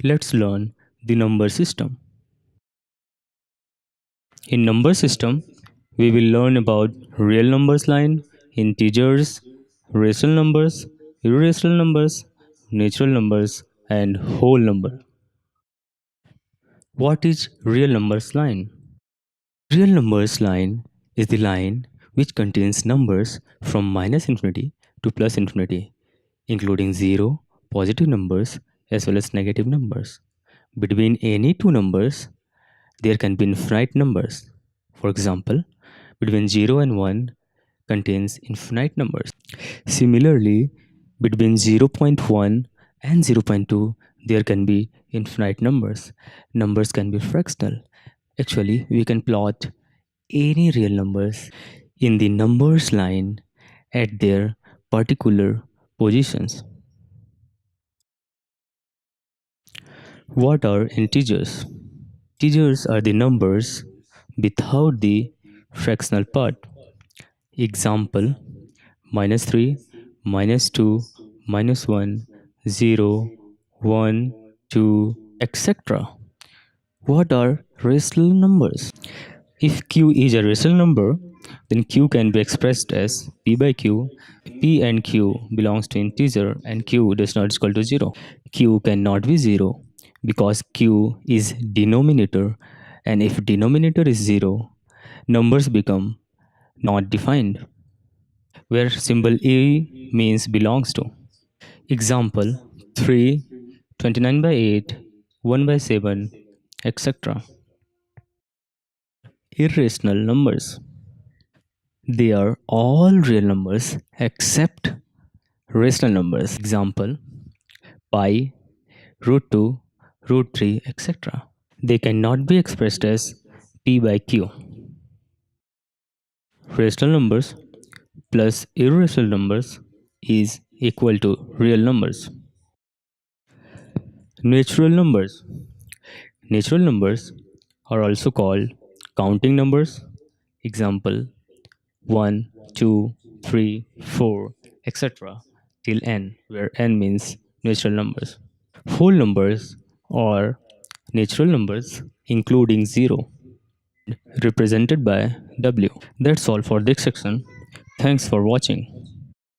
Let's learn the number system. In number system, we will learn about real numbers line, integers, rational numbers, irrational numbers, natural numbers, and whole number. What is real numbers line? Real numbers line is the line which contains numbers from minus infinity to plus infinity, including 0, positive numbers as well as negative numbers. Between any two numbers, there can be infinite numbers. For example, between 0 and 1 contains infinite numbers. Similarly, between zero point 0.1 and zero point 0.2, there can be infinite numbers. Numbers can be fractional. Actually, we can plot any real numbers in the numbers line at their particular positions. What are integers? Integers are the numbers without the fractional part. Example: minus 3, minus 2, minus 1, 0, 1, 2, etc. What are rational numbers? If q is a rational number, then q can be expressed as p by q. P and q belongs to integer and q does not equal to 0. Q cannot be 0 because q is denominator, and if denominator is 0, numbers become not defined, where symbol A means belongs to. Example: 3, 29 by 8, 1 by 7, etc. Irrational numbers. They are all real numbers except rational numbers. Example: pi, root 2, root 3, etc. They cannot be expressed as p by q. Rational numbers plus irrational numbers is equal to real numbers. Natural numbers. Natural numbers are also called counting numbers. Example: 1, 2, 3, 4, etc. till n, where n means natural numbers. Whole numbers or natural numbers including 0, represented by w. That's all for this section. Thanks for watching.